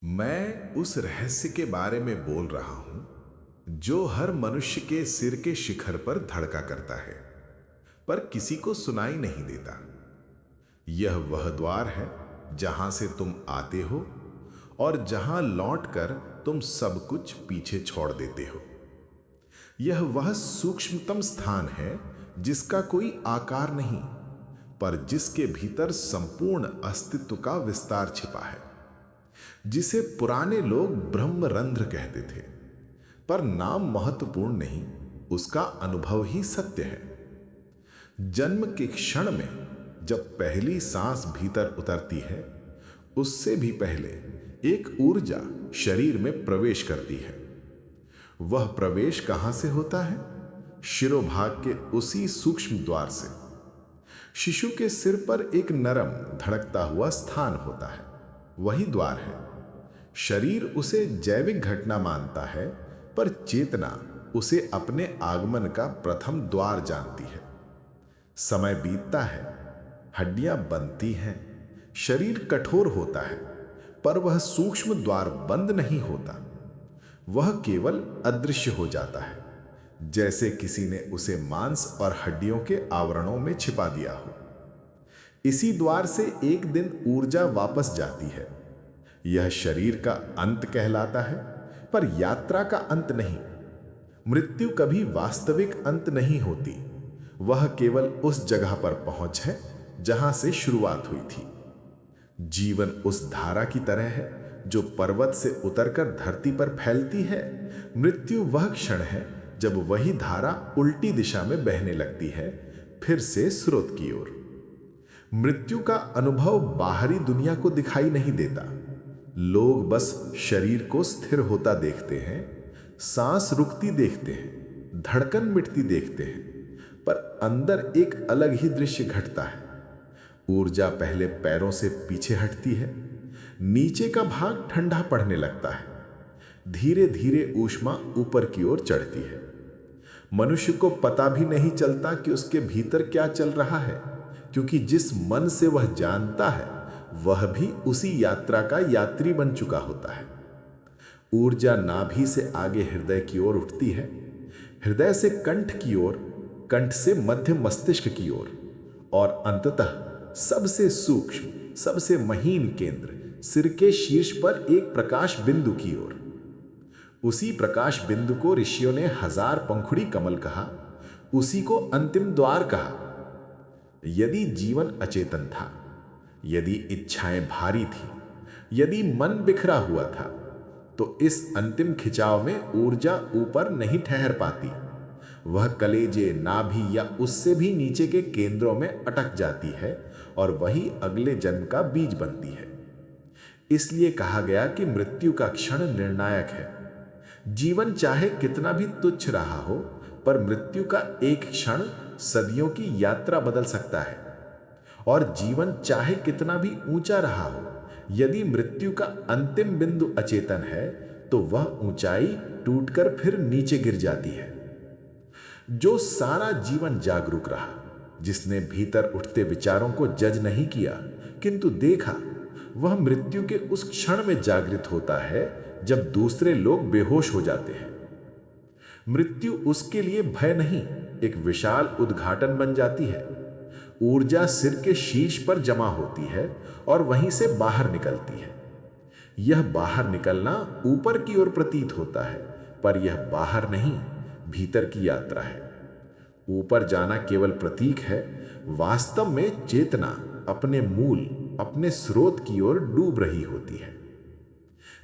मैं उस रहस्य के बारे में बोल रहा हूं जो हर मनुष्य के सिर के शिखर पर धड़का करता है, पर किसी को सुनाई नहीं देता। यह वह द्वार है जहां से तुम आते हो और जहां लौटकर तुम सब कुछ पीछे छोड़ देते हो। यह वह सूक्ष्मतम स्थान है जिसका कोई आकार नहीं, पर जिसके भीतर संपूर्ण अस्तित्व का विस्तार छिपा है, जिसे पुराने लोग ब्रह्मरंध्र कहते थे। पर नाम महत्वपूर्ण नहीं, उसका अनुभव ही सत्य है। जन्म के क्षण में जब पहली सांस भीतर उतरती है, उससे भी पहले एक ऊर्जा शरीर में प्रवेश करती है। वह प्रवेश कहां से होता है? शिरोभाग के उसी सूक्ष्म द्वार से। शिशु के सिर पर एक नरम धड़कता हुआ स्थान होता है, वही द्वार है। शरीर उसे जैविक घटना मानता है, पर चेतना उसे अपने आगमन का प्रथम द्वार जानती है। समय बीतता है, हड्डियां बनती हैं, शरीर कठोर होता है, पर वह सूक्ष्म द्वार बंद नहीं होता। वह केवल अदृश्य हो जाता है, जैसे किसी ने उसे मांस और हड्डियों के आवरणों में छिपा दिया हो। इसी द्वार से एक दिन ऊर्जा वापस जाती है। यह शरीर का अंत कहलाता है, पर यात्रा का अंत नहीं। मृत्यु कभी वास्तविक अंत नहीं होती, वह केवल उस जगह पर पहुंच है जहां से शुरुआत हुई थी। जीवन उस धारा की तरह है जो पर्वत से उतरकर धरती पर फैलती है। मृत्यु वह क्षण है जब वही धारा उल्टी दिशा में बहने लगती है, फिर से स्रोत की ओर। मृत्यु का अनुभव बाहरी दुनिया को दिखाई नहीं देता। लोग बस शरीर को स्थिर होता देखते हैं, सांस रुकती देखते हैं, धड़कन मिटती देखते हैं, पर अंदर एक अलग ही दृश्य घटता है। ऊर्जा पहले पैरों से पीछे हटती है, नीचे का भाग ठंडा पड़ने लगता है, धीरे धीरे ऊष्मा ऊपर की ओर चढ़ती है। मनुष्य को पता भी नहीं चलता कि उसके भीतर क्या चल रहा है, क्योंकि जिस मन से वह जानता है वह भी उसी यात्रा का यात्री बन चुका होता है। ऊर्जा नाभि से आगे हृदय की ओर उठती है, हृदय से कंठ की ओर, कंठ से मध्य मस्तिष्क की ओर, और अंततः सबसे सूक्ष्म, सबसे महीन केंद्र सिर के शीर्ष पर एक प्रकाश बिंदु की ओर। उसी प्रकाश बिंदु को ऋषियों ने 1000 पंखुड़ी कमल कहा, उसी को अंतिम द्वार कहा। यदि जीवन अचेतन था, यदि इच्छाएं भारी थी, यदि मन बिखरा हुआ था, तो इस अंतिम खिंचाव में ऊर्जा ऊपर नहीं ठहर पाती। वह कलेजे, नाभि या उससे भी नीचे के केंद्रों में अटक जाती है और वही अगले जन्म का बीज बनती है। इसलिए कहा गया कि मृत्यु का क्षण निर्णायक है। जीवन चाहे कितना भी तुच्छ रहा हो, पर मृत्यु का एक क्षण सदियों की यात्रा बदल सकता है। और जीवन चाहे कितना भी ऊंचा रहा हो, यदि मृत्यु का अंतिम बिंदु अचेतन है, तो वह ऊंचाई टूटकर फिर नीचे गिर जाती है। जो सारा जीवन जागरूक रहा, जिसने भीतर उठते विचारों को जज नहीं किया किंतु देखा, वह मृत्यु के उस क्षण में जागृत होता है जब दूसरे लोग बेहोश हो जाते हैं। मृत्यु उसके लिए भय नहीं, एक विशाल उद्घाटन बन जाती है। ऊर्जा सिर के शीर्ष पर जमा होती है और वहीं से बाहर निकलती है। यह बाहर निकलना ऊपर की ओर प्रतीत होता है, पर यह बाहर नहीं, भीतर की यात्रा है। ऊपर जाना केवल प्रतीक है, वास्तव में चेतना अपने मूल, अपने स्रोत की ओर डूब रही होती है।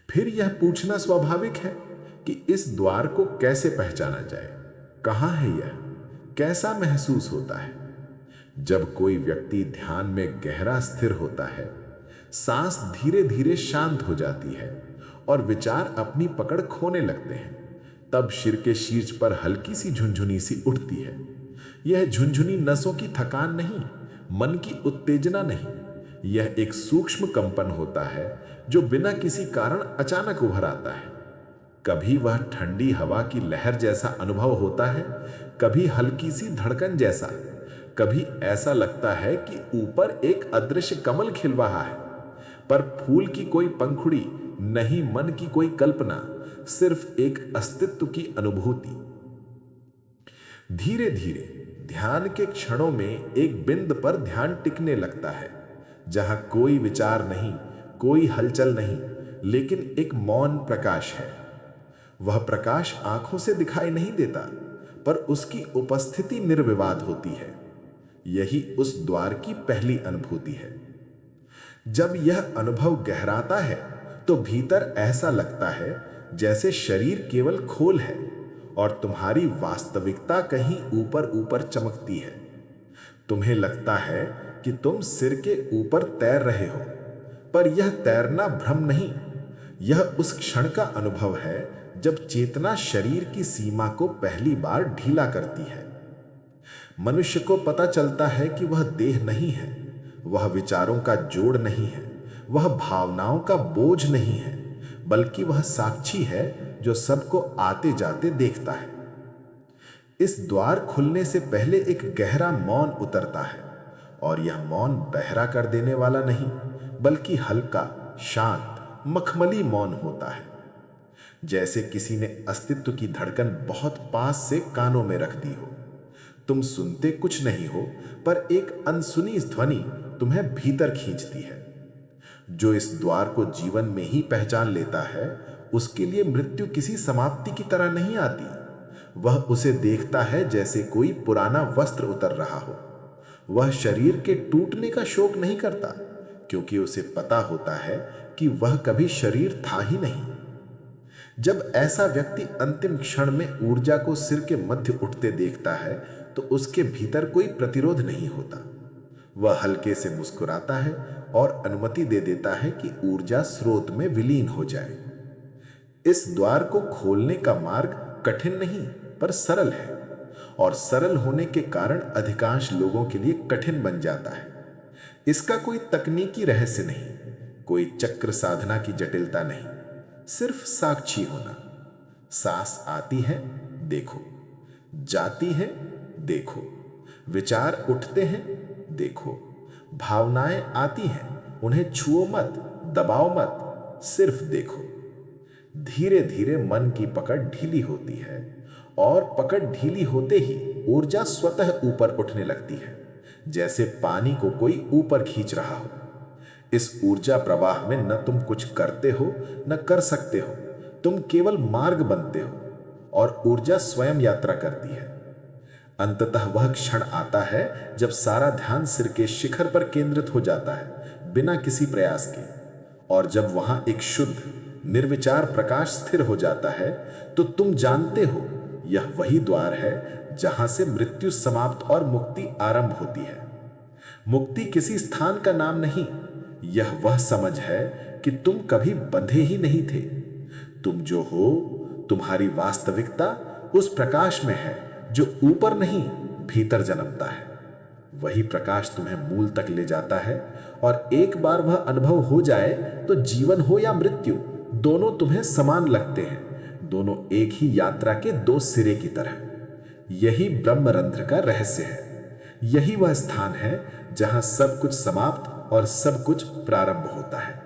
फिर यह पूछना स्वाभाविक है कि इस द्वार को कैसे पहचाना जाए, कहां है यह, कैसा महसूस होता है। जब कोई व्यक्ति ध्यान में गहरा स्थिर होता है, सांस धीरे धीरे शांत हो जाती है और विचार अपनी पकड़ खोने लगते हैं, तब सिर के शीर्ष पर हल्की सी झुनझुनी सी उठती है। यह झुनझुनी नसों की थकान नहीं, मन की उत्तेजना नहीं, यह एक सूक्ष्म कंपन होता है जो बिना किसी कारण अचानक उभर आता है। कभी वह ठंडी हवा की लहर जैसा अनुभव होता है, कभी हल्की सी धड़कन जैसा, कभी ऐसा लगता है कि ऊपर एक अदृश्य कमल खिल रहा है, पर फूल की कोई पंखुड़ी नहीं मन की कोई कल्पना, सिर्फ एक अस्तित्व की अनुभूति। धीरे धीरे ध्यान के क्षणों में एक बिंदु पर ध्यान टिकने लगता है, जहां कोई विचार नहीं, कोई हलचल नहीं, लेकिन एक मौन प्रकाश है। वह प्रकाश आंखों से दिखाई नहीं देता, पर उसकी उपस्थिति निर्विवाद होती है। यही उस द्वार की पहली अनुभूति है। जब यह अनुभव गहराता है तो भीतर ऐसा लगता है जैसे शरीर केवल खोल है और तुम्हारी वास्तविकता कहीं ऊपर ऊपर चमकती है। तुम्हें लगता है कि तुम सिर के ऊपर तैर रहे हो, पर यह तैरना भ्रम नहीं, यह उस क्षण का अनुभव है जब चेतना शरीर की सीमा को पहली बार ढीला करती है। मनुष्य को पता चलता है कि वह देह नहीं है, वह विचारों का जोड़ नहीं है, वह भावनाओं का बोझ नहीं है, बल्कि वह साक्षी है जो सबको आते जाते देखता है। इस द्वार खुलने से पहले एक गहरा मौन उतरता है, और यह मौन बहरा कर देने वाला नहीं, बल्कि हल्का, शांत, मखमली मौन होता है। जैसे किसी ने अस्तित्व की धड़कन बहुत पास से कानों में रख दी हो। तुम सुनते कुछ नहीं हो, पर एक अनसुनी ध्वनि तुम्हें भीतर खींचती है। जो इस द्वार को जीवन में ही पहचान लेता है, उसके लिए मृत्यु किसी समाप्ति की तरह नहीं आती। वह उसे देखता है जैसे कोई पुराना वस्त्र उतर रहा हो। वह शरीर के टूटने का शोक नहीं करता, क्योंकि उसे पता होता है कि वह कभी शरीर था ही नहीं। जब ऐसा व्यक्ति अंतिम क्षण में ऊर्जा को सिर के मध्य उठते देखता है, तो उसके भीतर कोई प्रतिरोध नहीं होता। वह हल्के से मुस्कुराता है और अनुमति दे देता है कि ऊर्जा स्रोत में विलीन हो जाए। इस द्वार को खोलने का मार्ग कठिन नहीं, पर सरल है, और सरल होने के कारण अधिकांश लोगों के लिए कठिन बन जाता है। इसका कोई तकनीकी रहस्य नहीं, कोई चक्र साधना की जटिलता नहीं, सिर्फ साक्षी होना। सांस आती है, देखो, जाती है, देखो, विचार उठते हैं, देखो, भावनाएं आती हैं, उन्हें छुओ मत, दबाओ मत, सिर्फ देखो। धीरे धीरे मन की पकड़ ढीली होती है, और पकड़ ढीली होते ही ऊर्जा स्वतः ऊपर उठने लगती है, जैसे पानी को कोई ऊपर खींच रहा हो। इस ऊर्जा प्रवाह में न तुम कुछ करते हो, न कर सकते हो, तुम केवल मार्ग बनते हो, और ऊर्जा स्वयं यात्रा करती है। अंततः वह क्षण आता है जब सारा ध्यान सिर के शिखर पर केंद्रित हो जाता है, बिना किसी प्रयास के। और जब वहां एक शुद्ध, निर्विचार प्रकाश स्थिर हो जाता है, तो तुम जानते हो यह वही द्वार है जहां से मृत्यु समाप्त और मुक्ति आरंभ होती है। मुक्ति किसी स्थान का नाम नहीं, यह वह समझ है कि तुम कभी बंधे ही नहीं थे। तुम जो हो, तुम्हारी वास्तविकता उस प्रकाश में है जो ऊपर नहीं, भीतर जन्मता है। वही प्रकाश तुम्हें मूल तक ले जाता है, और एक बार वह अनुभव हो जाए तो जीवन हो या मृत्यु, दोनों तुम्हें समान लगते हैं, दोनों एक ही यात्रा के दो सिरे की तरह। यही ब्रह्मरंध्र का रहस्य है। यही वह स्थान है जहां सब कुछ समाप्त और सब कुछ प्रारंभ होता है।